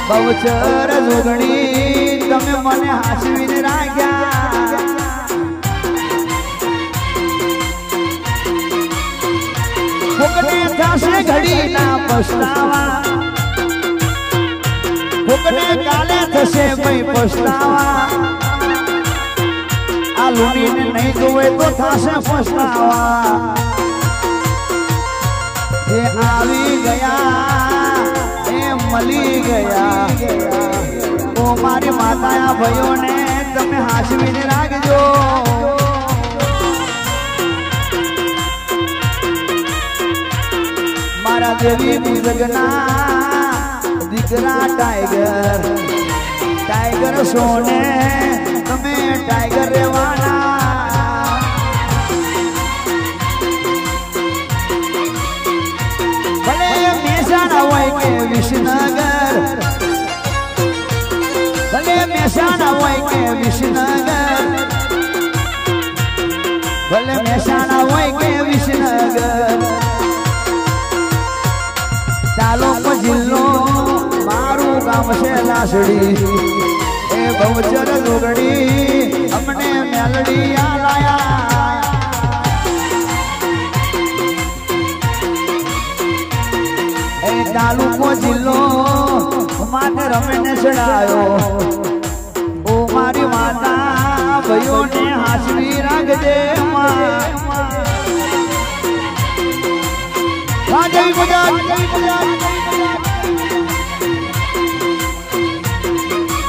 બહુચર જોગણી તમે મને હાચવીને રાખ્યા કોકને થશે ઘડી ના પછતાવા કોકને કાલે થશે ભાઈ પછતાવા આ લુણીને નહીં જોવે તો થશે પછતાવા એ આવી ગયા એ મળી ગયા ઓ મારી માતા ભાઈઓને તમે હાચવીને રાખજો મારા દેવી બુઝગના દીકરા ટાઈગર સોને તમે ટાઈગર રહેવાના ભલે મહેસાણા હોય કે વિસનગર ભલે મહેસાણા હોય કે વિસનગર ભલે મહેસાણા હોય કે વિસનગર તાલુકો જિલ્લો મારું ગામ છે લાસડી એ બહુચર જોગડી અમને મેલડી આલાયા એ તાલુકો જિલ્લો માને રમેને ચડાયો ઓ મારી માતા ભાઈઓને હાચવી રાખજે